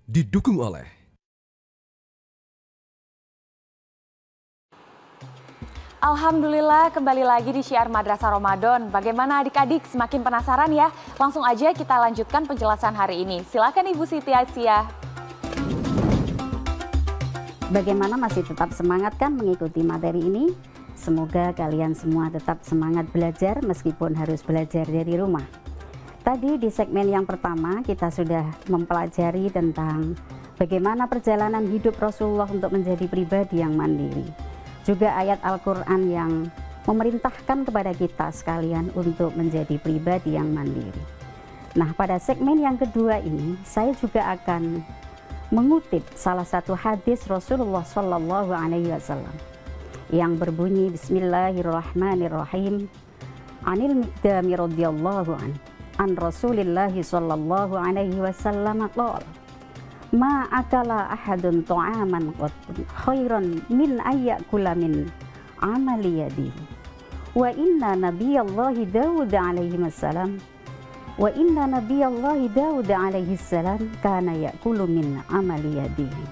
didukung oleh Alhamdulillah, kembali lagi di Syiar Madrasah Ramadan. Bagaimana adik-adik, semakin penasaran ya? Langsung aja kita lanjutkan penjelasan hari ini. Silakan Ibu Siti Aisyah. Bagaimana masih tetap semangat kan mengikuti materi ini? Semoga kalian semua tetap semangat belajar meskipun harus belajar dari rumah. Tadi di segmen yang pertama kita sudah mempelajari tentang bagaimana perjalanan hidup Rasulullah untuk menjadi pribadi yang mandiri. Juga ayat Al-Quran yang memerintahkan kepada kita sekalian untuk menjadi pribadi yang mandiri. Nah, pada segmen yang kedua ini saya juga akan mengutip salah satu hadis Rasulullah Shallallahu Alaihi Wasallam yang berbunyi Bismillahirrahmanirrahim. Anil Miqdami radhiyallahu an Rasulillahi Shallallahu Alaihi Wasallam qala ma akala ahadun ta'aman khairan min ayyakula min amali yadihi wa inna nabiyallahi Dawud alaihi salam kana yakulu min amali yadihi,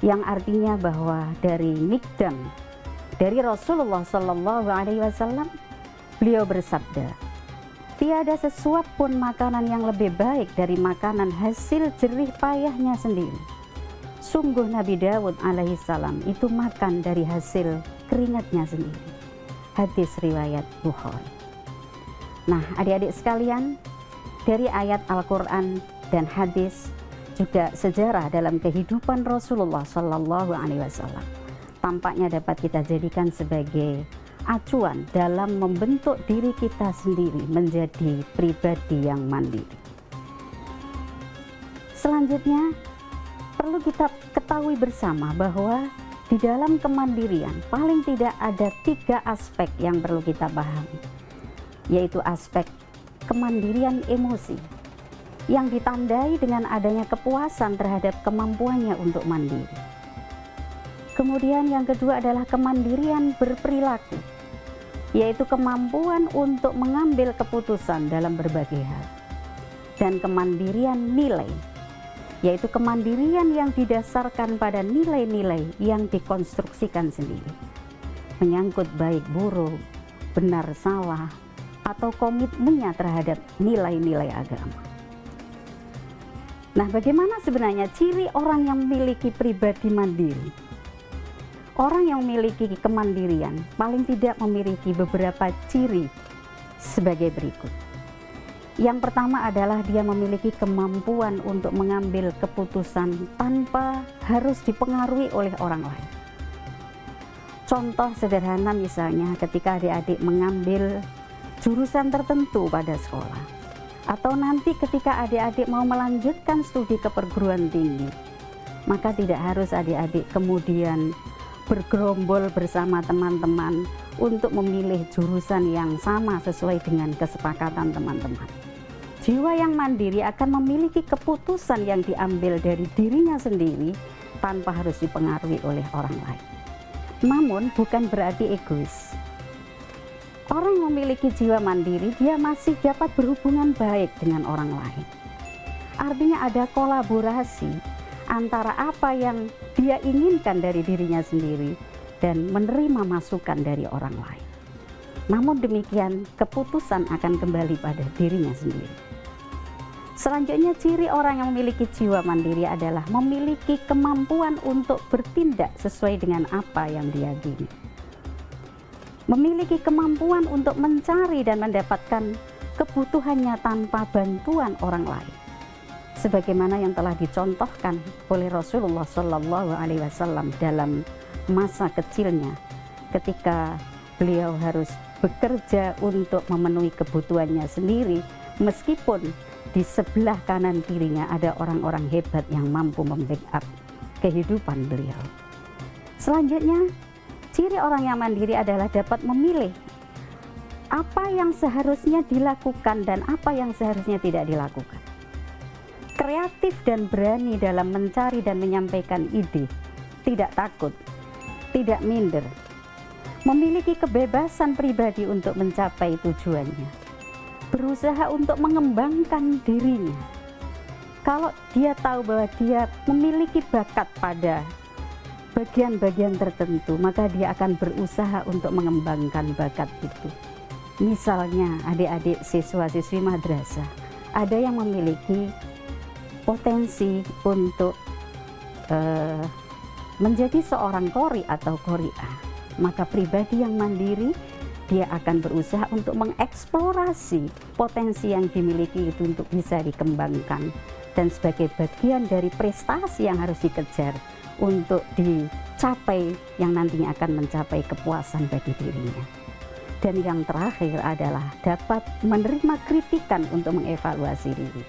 yang artinya bahwa dari Miqdam, dari Rasulullah Sallallahu Alaihi Wasallam, beliau bersabda, tiada sesuap pun makanan yang lebih baik dari makanan hasil jerih payahnya sendiri. Sungguh Nabi Dawud alaihissalam itu makan dari hasil keringatnya sendiri. Hadis riwayat Bukhari. Nah, adik-adik sekalian, dari ayat Al-Quran dan hadis juga sejarah dalam kehidupan Rasulullah Sallallahu Alaihi Wasallam tampaknya dapat kita jadikan sebagai acuan dalam membentuk diri kita sendiri menjadi pribadi yang mandiri. Selanjutnya, perlu kita ketahui bersama bahwa di dalam kemandirian paling tidak ada 3 aspek yang perlu kita pahami, yaitu aspek kemandirian emosi yang ditandai dengan adanya kepuasan terhadap kemampuannya untuk mandiri. Kemudian yang kedua adalah kemandirian berperilaku, yaitu kemampuan untuk mengambil keputusan dalam berbagai hal. Dan kemandirian nilai, yaitu kemandirian yang didasarkan pada nilai-nilai yang dikonstruksikan sendiri, menyangkut baik buruk, benar salah, atau komitmennya terhadap nilai-nilai agama. Nah, bagaimana sebenarnya ciri orang yang memiliki pribadi mandiri? Orang yang memiliki kemandirian paling tidak memiliki beberapa ciri sebagai berikut. Yang pertama adalah dia memiliki kemampuan untuk mengambil keputusan tanpa harus dipengaruhi oleh orang lain. Contoh sederhana misalnya ketika adik-adik mengambil jurusan tertentu pada sekolah, atau nanti ketika adik-adik mau melanjutkan studi ke perguruan tinggi, maka tidak harus adik-adik kemudian bergerombol bersama teman-teman untuk memilih jurusan yang sama sesuai dengan kesepakatan teman-teman. Jiwa yang mandiri akan memiliki keputusan yang diambil dari dirinya sendiri tanpa harus dipengaruhi oleh orang lain. Namun bukan berarti egois. Orang yang memiliki jiwa mandiri, dia masih dapat berhubungan baik dengan orang lain. Artinya ada kolaborasi antara apa yang dia inginkan dari dirinya sendiri dan menerima masukan dari orang lain. Namun demikian, keputusan akan kembali pada dirinya sendiri. Selanjutnya, ciri orang yang memiliki jiwa mandiri adalah memiliki kemampuan untuk bertindak sesuai dengan apa yang diyakini. Memiliki kemampuan untuk mencari dan mendapatkan kebutuhannya tanpa bantuan orang lain, sebagaimana yang telah dicontohkan oleh Rasulullah Shallallahu Alaihi Wasallam dalam masa kecilnya, ketika beliau harus bekerja untuk memenuhi kebutuhannya sendiri, meskipun di sebelah kanan kirinya ada orang-orang hebat yang mampu membackup kehidupan beliau. Selanjutnya, ciri orang yang mandiri adalah dapat memilih apa yang seharusnya dilakukan dan apa yang seharusnya tidak dilakukan. Kreatif dan berani dalam mencari dan menyampaikan ide, tidak takut, tidak minder, memiliki kebebasan pribadi untuk mencapai tujuannya, berusaha untuk mengembangkan dirinya, Kalau dia tahu bahwa dia memiliki bakat pada bagian-bagian tertentu, maka dia akan berusaha untuk mengembangkan bakat itu. Misalnya adik-adik siswa-siswi madrasah, ada yang memiliki potensi untuk menjadi seorang qori atau qori'ah, maka pribadi yang mandiri dia akan berusaha untuk mengeksplorasi potensi yang dimiliki itu untuk bisa dikembangkan, dan sebagai bagian dari prestasi yang harus dikejar untuk dicapai yang nantinya akan mencapai kepuasan bagi dirinya. Dan yang terakhir adalah dapat menerima kritikan untuk mengevaluasi diri.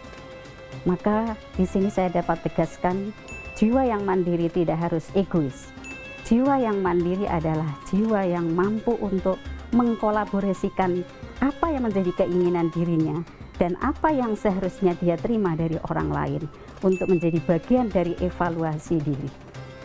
Maka di sini saya dapat tegaskan, jiwa yang mandiri tidak harus egois. Jiwa yang mandiri adalah jiwa yang mampu untuk mengkolaborasikan apa yang menjadi keinginan dirinya dan apa yang seharusnya dia terima dari orang lain untuk menjadi bagian dari evaluasi diri.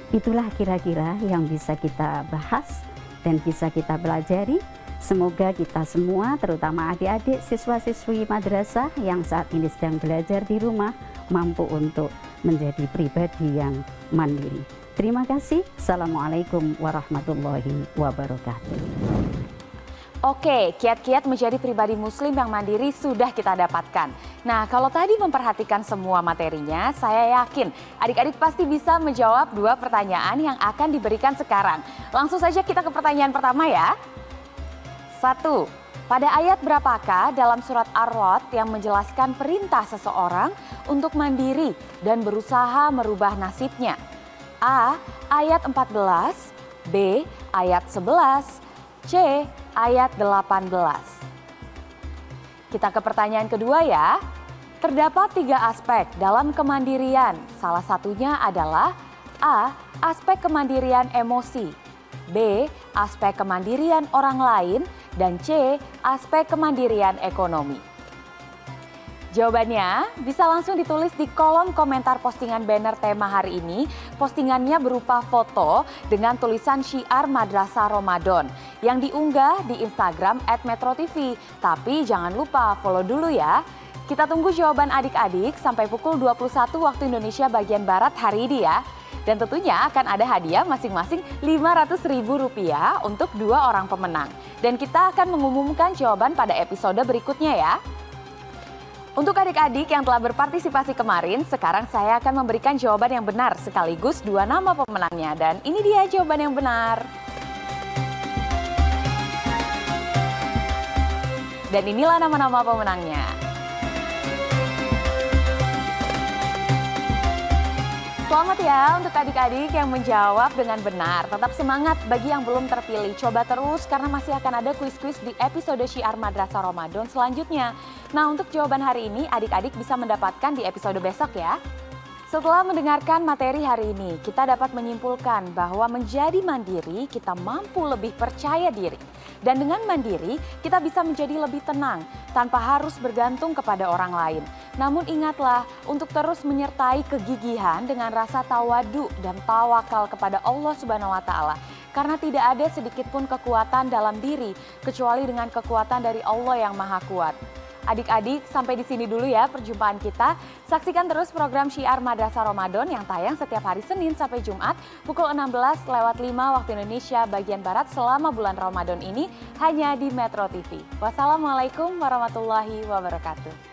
Itulah kira-kira yang bisa kita bahas dan bisa kita pelajari. Semoga kita semua, terutama adik-adik siswa-siswi madrasah yang saat ini sedang belajar di rumah, mampu untuk menjadi pribadi yang mandiri. Terima kasih. Assalamualaikum warahmatullahi wabarakatuh. Oke, kiat-kiat menjadi pribadi muslim yang mandiri sudah kita dapatkan. Nah, kalau tadi memperhatikan semua materinya, saya yakin adik-adik pasti bisa menjawab 2 pertanyaan yang akan diberikan sekarang. Langsung saja kita ke pertanyaan pertama ya. 1. Pada ayat berapakah dalam surat Ar-Ra'd yang menjelaskan perintah seseorang untuk mandiri dan berusaha merubah nasibnya? A. Ayat 14, B. Ayat 11, C. Ayat 18. Kita ke pertanyaan kedua ya. Terdapat 3 aspek dalam kemandirian. Salah satunya adalah A. Aspek kemandirian emosi, B. Aspek kemandirian orang lain, dan C. Aspek kemandirian ekonomi. Jawabannya bisa langsung ditulis di kolom komentar postingan banner tema hari ini. Postingannya berupa foto dengan tulisan syiar Madrasah Ramadan yang diunggah di Instagram @metrotv. Tapi jangan lupa follow dulu ya. Kita tunggu jawaban adik-adik sampai pukul 21 waktu Indonesia bagian Barat hari ini ya. Dan tentunya akan ada hadiah masing-masing Rp500.000 untuk 2 orang pemenang. Dan kita akan mengumumkan jawaban pada episode berikutnya ya. Untuk adik-adik yang telah berpartisipasi kemarin, sekarang saya akan memberikan jawaban yang benar sekaligus 2 nama pemenangnya. Dan ini dia jawaban yang benar. Dan inilah nama-nama pemenangnya. Selamat ya untuk adik-adik yang menjawab dengan benar. Tetap semangat bagi yang belum terpilih. Coba terus karena masih akan ada kuis-kuis di episode Syiar Madrasah Ramadan selanjutnya. Nah, untuk jawaban hari ini adik-adik bisa mendapatkan di episode besok ya. Setelah mendengarkan materi hari ini, kita dapat menyimpulkan bahwa menjadi mandiri kita mampu lebih percaya diri. Dan dengan mandiri, kita bisa menjadi lebih tenang tanpa harus bergantung kepada orang lain. Namun ingatlah untuk terus menyertai kegigihan dengan rasa tawadu dan tawakal kepada Allah Subhanahu wa Ta'ala. Karena tidak ada sedikit pun kekuatan dalam diri kecuali dengan kekuatan dari Allah yang Maha Kuat. Adik-adik, sampai di sini dulu ya perjumpaan kita. Saksikan terus program Syiar Madrasah Ramadan yang tayang setiap hari Senin sampai Jumat pukul 16:05 waktu Indonesia bagian Barat selama bulan Ramadan ini hanya di Metro TV. Wassalamualaikum warahmatullahi wabarakatuh.